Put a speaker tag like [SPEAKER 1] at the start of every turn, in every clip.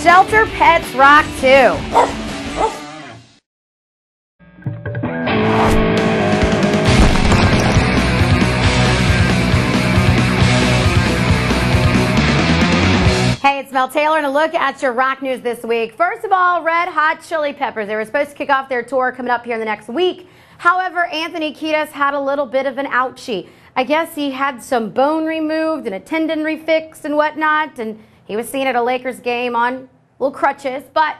[SPEAKER 1] Shelter pets rock too. Hey, it's Mel Taylor, and a look at your rock news this week. First of all, Red Hot Chili Peppers. They were supposed to kick off their tour coming up here in the next week. However, Anthony Kiedis had a little bit of an ouchie. I guess he had some bone removed and a tendon refixed and whatnot, and he was seen at a Lakers game on little crutches. But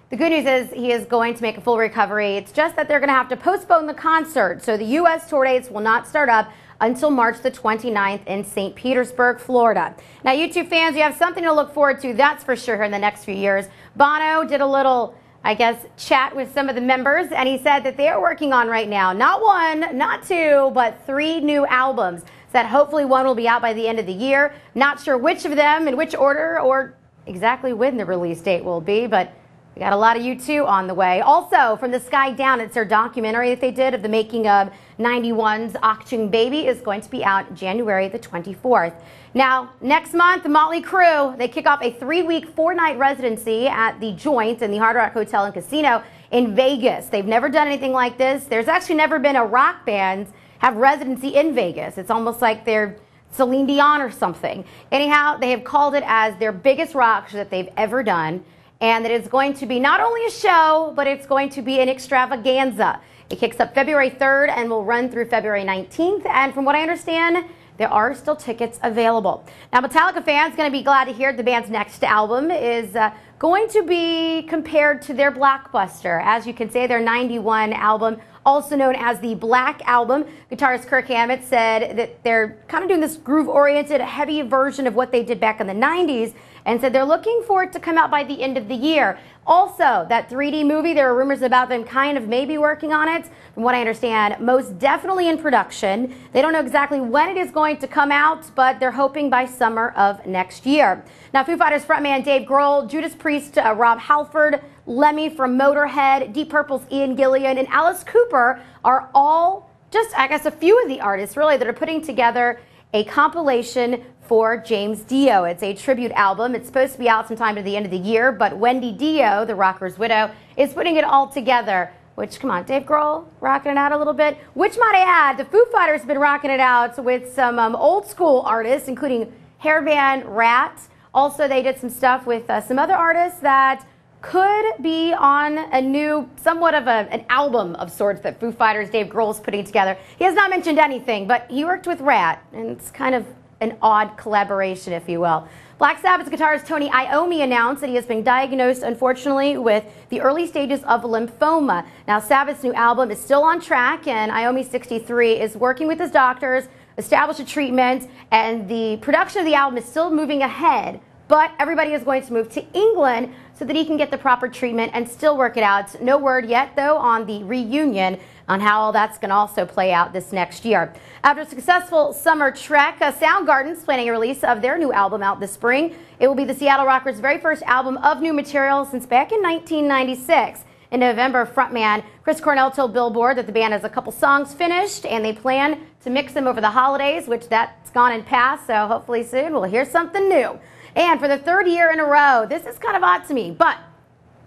[SPEAKER 1] the good news is he is going to make a full recovery. It's just that they're going to have to postpone the concert, so the U.S. tour dates will not start up until March the 29th in St. Petersburg, Florida. Now, YouTube fans, you have something to look forward to, that's for sure, here in the next few years. Bono did a little, I guess, chat with some of the members, and he said that they are working on right now, not one, not two, but 3 new albums. Said hopefully one will be out by the end of the year. Not sure which of them, in which order, or exactly when the release date will be, but we got a lot of U2 on the way. Also, From the Sky Down, it's their documentary that they did of the making of 91's Achtung Baby, is going to be out January the 24th. Now, next month, the Motley Crue, they kick off a 3-week, 4-night residency at the Joint in the Hard Rock Hotel and Casino in Vegas. They've never done anything like this. There's actually never been a rock band have residency in Vegas. It's almost like they're Celine Dion or something. Anyhow, they have called it as their biggest rock show that they've ever done. And that it's going to be not only a show, but it's going to be an extravaganza. It kicks up February 3rd and will run through February 19th. And from what I understand, there are still tickets available. Now, Metallica fans are going to be glad to hear the band's next album is going to be compared to their blockbuster. As you can say, their 91 album, also known as the Black Album. Guitarist Kirk Hammett said that they're kind of doing this groove-oriented, heavy version of what they did back in the 90s, and said they're looking for it to come out by the end of the year. Also, that 3D movie, there are rumors about them kind of maybe working on it. From what I understand, most definitely in production. They don't know exactly when it is going to come out, but they're hoping by summer of next year. Now, Foo Fighters frontman Dave Grohl, Judas Priest Rob Halford, Lemmy from Motorhead, Deep Purple's Ian Gillan, and Alice Cooper are all just, I guess, a few of the artists, really, that are putting together a compilation for James Dio. It's a tribute album. It's supposed to be out sometime at the end of the year, but Wendy Dio, the rocker's widow, is putting it all together. Which, come on, Dave Grohl rocking it out a little bit. Which, might I add, the Foo Fighters have been rocking it out with some old school artists, including hairband Rat. Also, they did some stuff with some other artists that could be on a new, somewhat of an album of sorts that Foo Fighters' Dave Grohl is putting together. He has not mentioned anything, but he worked with Rat, and it's kind of an odd collaboration, if you will. Black Sabbath's guitarist Tony Iommi announced that he has been diagnosed, unfortunately, with the early stages of lymphoma. Now, Sabbath's new album is still on track, and Iommi, 63, is working with his doctors, establish a treatment, and the production of the album is still moving ahead. But everybody is going to move to England so that he can get the proper treatment and still work it out. No word yet, though, on the reunion, on how all that's going to also play out this next year. After a successful summer trek, Soundgarden's planning a release of their new album out this spring. It will be the Seattle Rockers' very first album of new material since back in 1996. In November, frontman Chris Cornell told Billboard that the band has a couple songs finished and they plan to mix them over the holidays, which that's gone and passed, so hopefully soon we'll hear something new. And for the 3rd year in a row, this is kind of odd to me, but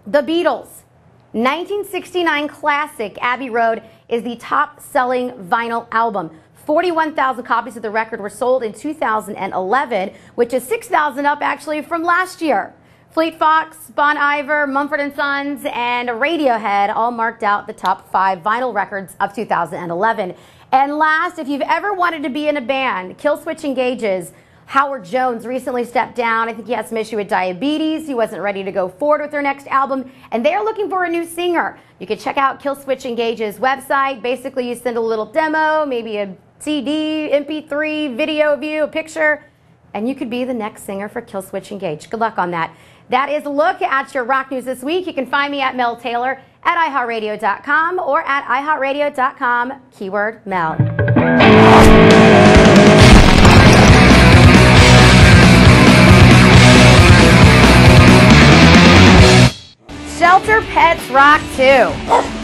[SPEAKER 1] the Beatles' 1969 classic Abbey Road is the top-selling vinyl album. 41,000 copies of the record were sold in 2011, which is 6,000 up actually from last year. Fleet Fox, Bon Iver, Mumford & Sons, and Radiohead all marked out the top 5 vinyl records of 2011. And last, if you've ever wanted to be in a band, Killswitch Engage's Howard Jones recently stepped down. I think he had some issue with diabetes. He wasn't ready to go forward with their next album, and they're looking for a new singer. You can check out Killswitch Engage's website. Basically, you send a little demo, maybe a CD, MP3, video of you, a picture, and you could be the next singer for Killswitch Engage. Good luck on that. That is a look at your rock news this week. You can find me at Mel Taylor at iHeartRadio.com or at iHeartRadio.com, keyword Mel. Shelter pets rock too.